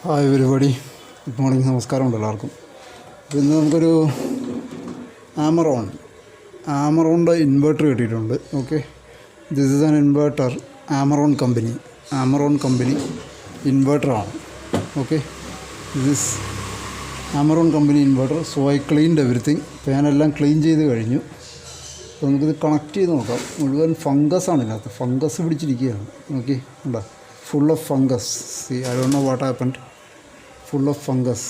Hi everybody, good morning. നമസ്കാരം ഉണ്ട് എല്ലാവർക്കും. ഇന്ന് നമുക്കൊരു ആമറോണിൻ്റെ ഇൻവെർട്ടർ കിട്ടിയിട്ടുണ്ട്. Okay, this is an inverter, Amaron company ഇൻവെർട്ടറാണ്. Okay, this Amaron company inverter. So I cleaned everything. ഫാനെല്ലാം ക്ലീൻ ചെയ്ത് കഴിഞ്ഞു. അപ്പോൾ നമുക്കിത് കണക്ട് ചെയ്ത് നോക്കാം. മുഴുവൻ ഫംഗസാണ് ഇതിനകത്ത്, ഫംഗസ് പിടിച്ചിരിക്കുകയാണ്. ഓക്കെ, ഉണ്ടോ, full of fungus. See, I don't know what happened. Full of fungus.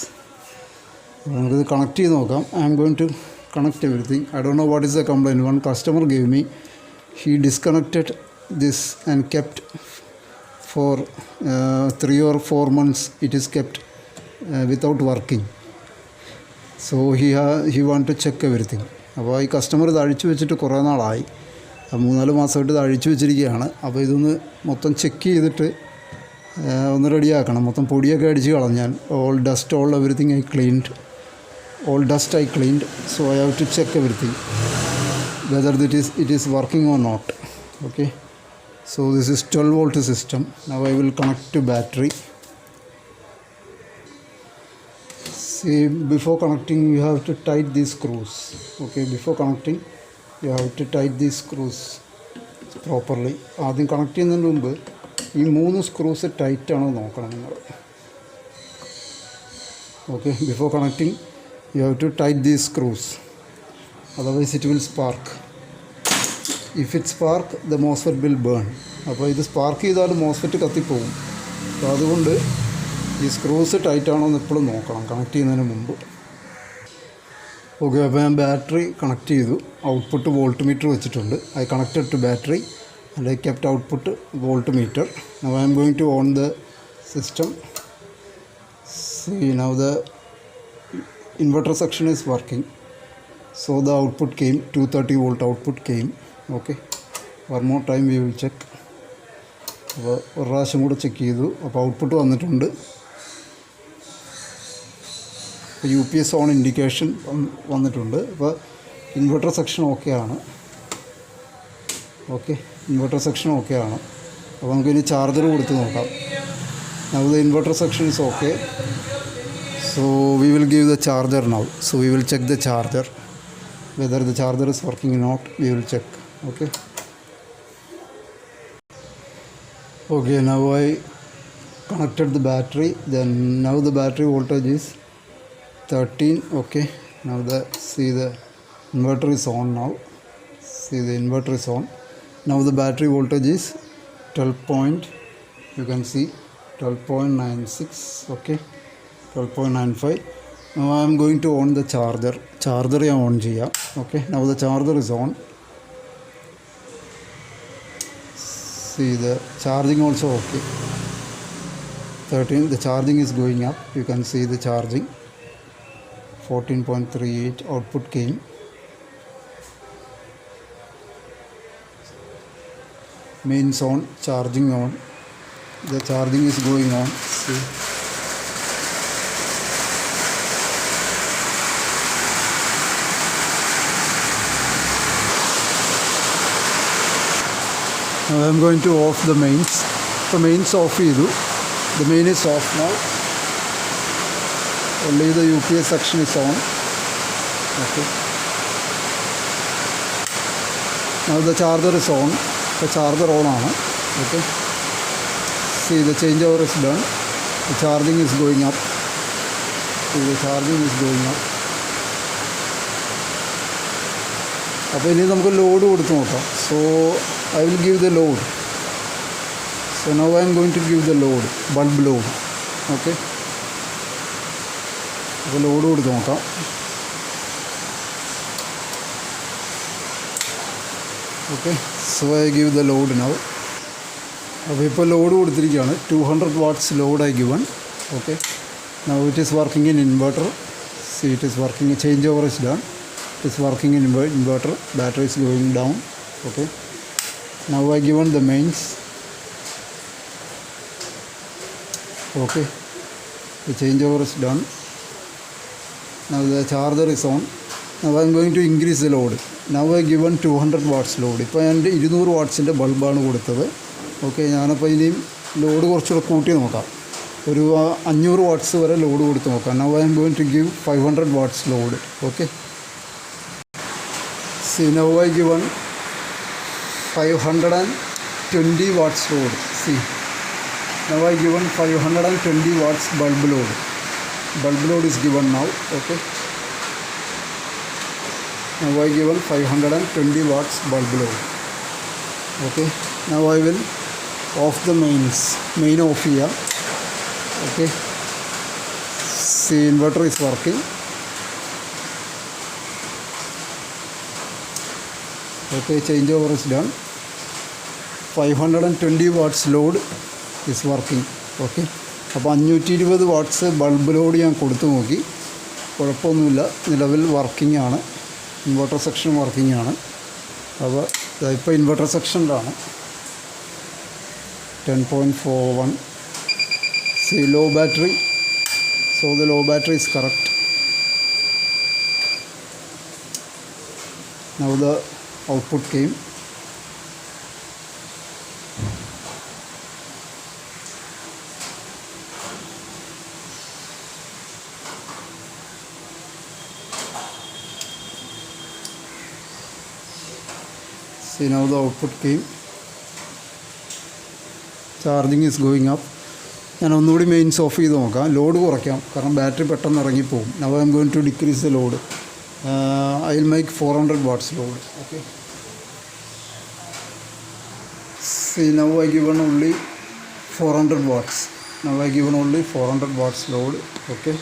നമുക്കിത് കണക്ട് ചെയ്ത് നോക്കാം. I am going to connect everything. I don't know what is the complaint. One customer gave me, he disconnected this and kept for 3 or 4 months. It is kept without working. So he want to check everything. അപ്പോൾ ഈ customer ഇത് അഴിച്ചു വെച്ചിട്ട് കുറേ നാളായി, 3-4 മാസമായിട്ട് ഇത് അഴിച്ചു വെച്ചിരിക്കുകയാണ്. അപ്പോൾ ഇതൊന്ന് മൊത്തം ചെക്ക് ചെയ്തിട്ട് ഒന്ന് റെഡിയാക്കണം. മൊത്തം പൊടിയൊക്കെ അടിച്ച് കളഞ്ഞാൽ all everything I cleaned. So I have to check everything whether it is working or not. Okay, so this is 12 volt system. Now I will connect to battery. See, before connecting you have to tight these screws. Okay, before connecting you have to tight these screws properly. ആദ്യം connect ചെയ്യുന്നതിന് മുമ്പ് ഈ 3 screws ടൈറ്റാണോ നോക്കണം നിങ്ങൾ. Okay, before connecting you have to tight these screws, otherwise it will spark. If it spark the MOSFET will burn. അപ്പോൾ ഇത് spark ചെയ്താൽ മോസ്ഫെറ്റ് കത്തിപ്പോവും. അപ്പോൾ അതുകൊണ്ട് ഈ സ്ക്രൂസ് ടൈറ്റാണോ എന്ന് എപ്പോഴും നോക്കണം കണക്ട് ചെയ്യുന്നതിന് മുമ്പ്. ഓക്കെ, അപ്പോൾ ഞാൻ ബാറ്ററി കണക്ട് ചെയ്തു. ഔട്ട്പുട്ട് വോൾട്ട് മീറ്റർ വെച്ചിട്ടുണ്ട്. I connected to battery and I kept output voltmeter. Now I am going to on the system. See, now the inverter section is working. So the output came, 230 volt output came. Okay, one more time we will check. അപ്പോൾ ഒരു പ്രാവശ്യം കൂടെ check ചെയ്തു. അപ്പോൾ output വന്നിട്ടുണ്ട്. UPS on indication വന്നിട്ടുണ്ട്. അപ്പോൾ inverter section ഓക്കെയാണ്. ഓക്കെ, ഇൻവെർട്ടർ സെക്ഷൻ ഓക്കെയാണ്. അപ്പോൾ നമുക്കിനി ചാർജർ കൊടുത്ത് നോക്കാം. Now the inverter section is okay. So we will give the charger now. So we will check the charger, whether the charger is working or not. We will check. Okay. Okay, now I connected the battery. Then now the battery voltage is 13. Okay. Now see the inverter is on now. See, the inverter is on. Now the battery voltage is 12. You can see 12.96. Okay, 12.95. Now I am going to on the charger. Charger I on ചെയ്യാം. Okay, now the charger is on. See, the charging also okay. 13. The charging is going up. You can see the charging. 14.38 output came. Mains on, charging on. The charging is going on. See, now I am going to off the mains. The mains off ചെയ്തു. The main is off now. Only the UPS section is on. Okay, now the charger is on. The charger on ആണ്. Okay, see, the changeover is done. The charging is going up. See, the charging is going up. അപ്പോൾ ഇനി നമുക്ക് load കൊടുത്ത് നോക്കാം. So I will give the load. So now I am going to give the load, bulb load. Okay, അപ്പോൾ load കൊടുത്ത് നോക്കാം. Okay, so I give the load now. അപ്പോൾ ഇപ്പോൾ ലോഡ് കൊടുത്തിരിക്കുകയാണ്. 200 watts load I given. Okay, now it is working in inverter. See, it is working. Changeover is done. It is working in inverter. Battery is going down. Okay, now I given the mains. Okay, the changeover is done. Now the charger is on. Now I am going to increase the load. Now I given 200 watts load. ഇപ്പോൾ ഞാൻ 200 വാട്ട്സിൻ്റെ ബൾബാണ് കൊടുത്തത്. Okay, ഞാനപ്പോൾ ഇനിയും load കുറച്ചുകൂടെ കൂട്ടി നോക്കാം. ഒരു 500 watts വരെ ലോഡ് കൊടുത്ത് നോക്കാം. Now I M going to give 500 watts load. Okay, see now I given 520 watts load. See, now I given 520 watts bulb load. Bulb load is given now. Okay, now I given 520 watts bulb load. Okay, now I will off the main off here. Okay, see, inverter is working. Okay, changeover is done. 520 watts load is working. Okay, അപ്പോൾ 520 watts bulb load ഞാൻ കൊടുത്തു നോക്കി, കുഴപ്പമൊന്നുമില്ല. നിലവിൽ working ആണ്, inverter section working ആണ്. അപ്പോൾ ഇപ്പോൾ inverter സെക്ഷനിലാണ് 10.41. See, low battery, so the low battery is correct. Now the output came. See, now the output came. Charging is going up. ഞാൻ ഒന്നുകൂടി മെയിൻസ് ഓഫ് ചെയ്ത് നോക്കാം, ലോഡ് കുറയ്ക്കാം, കാരണം ബാറ്ററി പെട്ടെന്ന് ഇറങ്ങിപ്പോവും. Now I M going to decrease the load. I will make 400 watts load. Okay, see, now I given only 400 watts. Now I given only 400 watts load. Okay,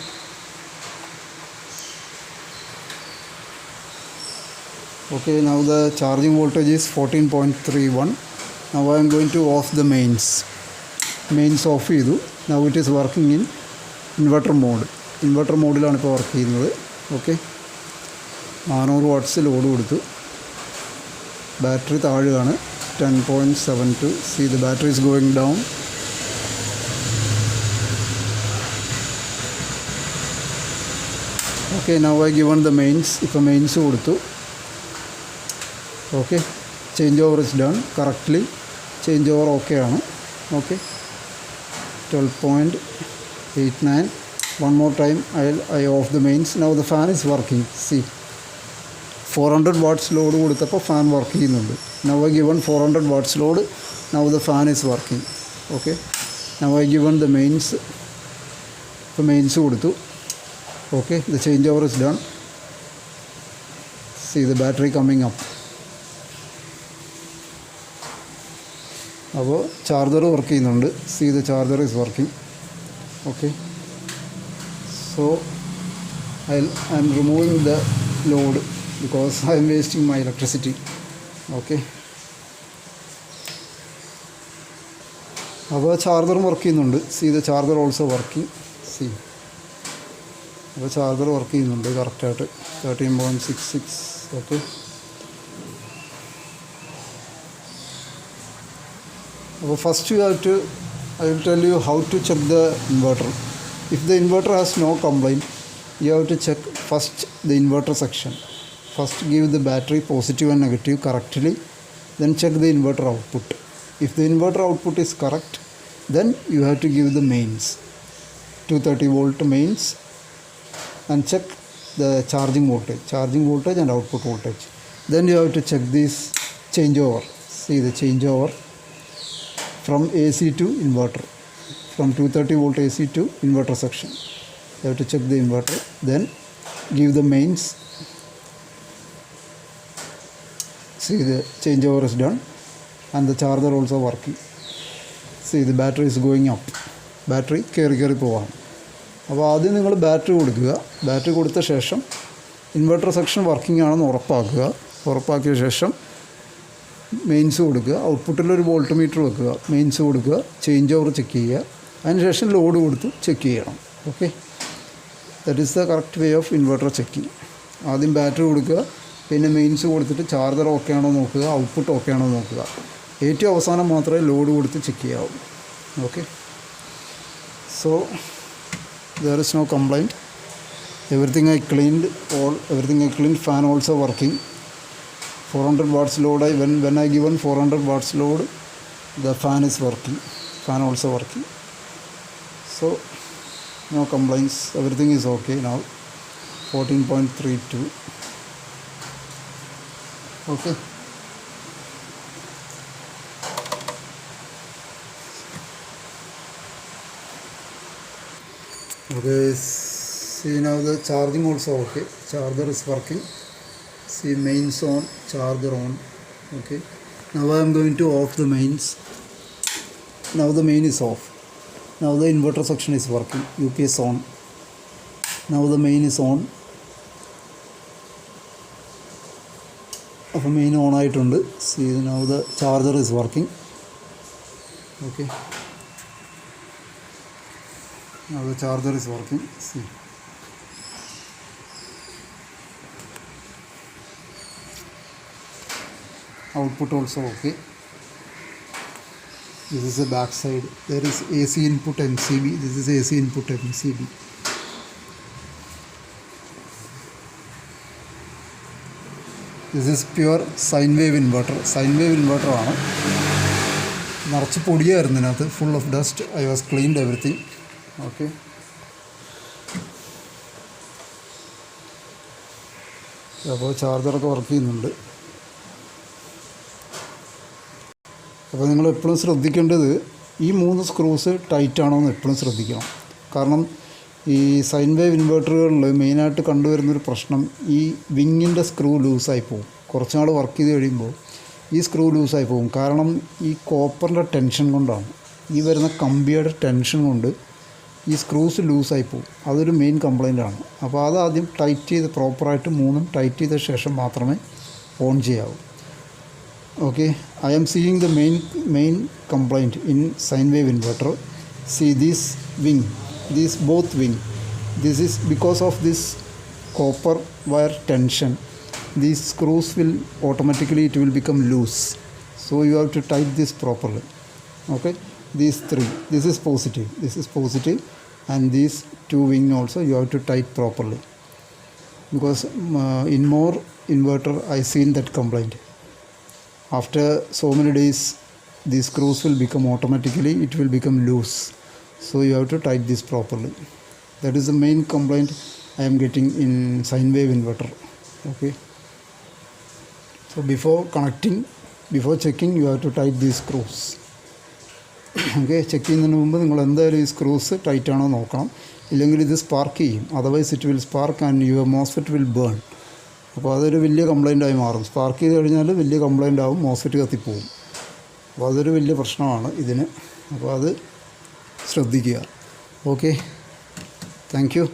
okay, now the charging voltage is 14.31. Now I am going to off the mains off ചെയ്തു. Now it is working in inverter mode. Inverter മോഡിലാണ് ഇപ്പോൾ work ചെയ്യുന്നത്. Okay, 400 watts load കൊടുത്തു. Battery താഴെയാണ്, 10.72. See, the battery is going down. Okay, now I given the mains. ഇപ്പോൾ mains കൊടുത്തു. Okay, change over is done correctly. Change over okay ആണ്. Okay, 12.89. One more time I off the mains. Now the fan is working. See, 400 watts load കൊടുത്തപ്പോൾ fan work ചെയ്യുന്നുണ്ട്. Now I given 400 watts load. Now the fan is working. Okay, now I given the mains. ഇപ്പോൾ mains കൊടുത്തു. Okay, the change over is done. See, the battery coming up. അപ്പോൾ charger work ചെയ്യുന്നുണ്ട്. See, the charger is working. Okay, so I am removing the load because I'm wasting my electricity. Okay, അപ്പോൾ ചാർജറും work ചെയ്യുന്നുണ്ട്. See, the charger also working. See, അപ്പോൾ charger work ചെയ്യുന്നുണ്ട് കറക്റ്റായിട്ട്. 13.66. Okay, അപ്പോൾ first I will tell you how to check the inverter. If the inverter has no complaint, you have to check first the inverter section. First give the battery positive and negative correctly, then check the inverter output. If the inverter output is correct, then you have to give the mains, 230 volt mains, and check the charging voltage and output voltage. Then you have to check this changeover. See, the changeover from AC to inverter, from 230 volt AC to inverter section. You have to check the inverter, then give the mains. See, the changeover is done and the charger also working. See, the battery is going up. Battery കയറി പോവാം. അപ്പോൾ ആദ്യം നിങ്ങൾ battery കൊടുക്കുക. Battery കൊടുത്ത ശേഷം inverter section working ആണെന്ന് ഉറപ്പാക്കിയ ശേഷം മെയിൻസ് കൊടുക്കുക. ഔട്ട്പുട്ടിലൊരു വോൾട്ട് മീറ്റർ വെക്കുക. മെയിൻസ് കൊടുക്കുക, ചേഞ്ച് ഓവർ ചെക്ക് ചെയ്യുക, അതിനുശേഷം ലോഡ് കൊടുത്ത് ചെക്ക് ചെയ്യണം. Okay, that is the correct way of inverter checking. ആദ്യം ബാറ്ററി കൊടുക്കുക, പിന്നെ മെയിൻസ് കൊടുത്തിട്ട് ചാർജർ ഓക്കെ ആണോ നോക്കുക, ഔട്ട്പുട്ട് ഓക്കെ ആണോ നോക്കുക. ഏറ്റവും അവസാനം മാത്രമേ ലോഡ് കൊടുത്ത് ചെക്ക് ചെയ്യാവൂ. Okay, so there is no complaint. everything I cleaned. Fan also working. 400 watts load. When I given 400 watts load, the fan is working. Fan also working. So no complaints, everything is okay now. 14.32. Okay. Okay, see now the charging also okay. Charger is working. See mains on, charger on. Okay. Now I am going to off the mains. Now the main is off. Now the inverter section is working. UPS on. Now the main is on. അപ്പോൾ main on ആയിട്ടുണ്ട്. C now the charger is working. Okay, now the charger is working. C output also okay. This is the back side. There is AC input MCB. This is AC input MCB. This is pure sine wave inverter. Sine wave inverter ആണ്. നിറച്ച് പൊടിയായിരുന്നു ഇതിനകത്ത്, full of dust. I was cleaned everything. Okay, അപ്പോൾ ചാർജറൊക്കെ work ചെയ്യുന്നുണ്ട്. അപ്പോൾ നിങ്ങൾ എപ്പോഴും ശ്രദ്ധിക്കേണ്ടത് ഈ 3 സ്ക്രൂസ് ടൈറ്റ് ആണോ എന്ന് എപ്പോഴും ശ്രദ്ധിക്കണം. കാരണം ഈ സൈൻ വേവ് ഇൻവെർട്ടറുകളിൽ മെയിനായിട്ട് കണ്ടുവരുന്നൊരു പ്രശ്നം ഈ വിങ്ങിൻ്റെ സ്ക്രൂ ലൂസായി പോകും. കുറച്ച് നാൾ വർക്ക് ചെയ്ത് കഴിയുമ്പോൾ ഈ സ്ക്രൂ ലൂസായി പോകും. കാരണം ഈ കോപ്പറിൻ്റെ ടെൻഷൻ കൊണ്ടാണ്, ഈ വരുന്ന കമ്പിയുടെ ടെൻഷൻ കൊണ്ട് ഈ സ്ക്രൂസ് ലൂസായി പോകും. അതൊരു മെയിൻ കംപ്ലൈൻ്റ് ആണ്. അപ്പോൾ അതാദ്യം ടൈറ്റ് ചെയ്ത് പ്രോപ്പറായിട്ട് 3ഉം ടൈറ്റ് ചെയ്ത ശേഷം മാത്രമേ ഓൺ ചെയ്യാവൂ. Okay, I am seeing the main complaint in sine wave inverter. See this wing, this both wing. This is because of this copper wire tension. These screws will automatically, it will become loose. So you have to tight this properly. Okay, these 3. This is positive, and these 2 wing also you have to tight properly. Because in more inverter I seen that complaint. After so many days these screws will become automatically, it will become loose. So you have to tight this properly. That is the main complaint I am getting in sine wave inverter. Okay, so before connecting, before checking, you have to tight these screws. Okay, check ചെയ്യുന്നതിന് മുമ്പ് നിങ്ങൾ എന്തായാലും ഈ screws tight ആണോ നോക്കണം. ഇല്ലെങ്കിൽ ഇത് spark ചെയ്യും. Otherwise it will spark and your MOSFET will burn. അപ്പോൾ അതൊരു വലിയ കംപ്ലൈൻ്റായി മാറും. സ്പാർക്ക് ചെയ്ത് കഴിഞ്ഞാൽ വലിയ കംപ്ലൈൻ്റ് ആവും, മോസ്ഫെറ്റ് കത്തിപ്പോവും. അപ്പോൾ അതൊരു വലിയ പ്രശ്നമാണ് ഇതിന്. അപ്പോൾ അത് ശ്രദ്ധിക്കുക. Okay, thank you.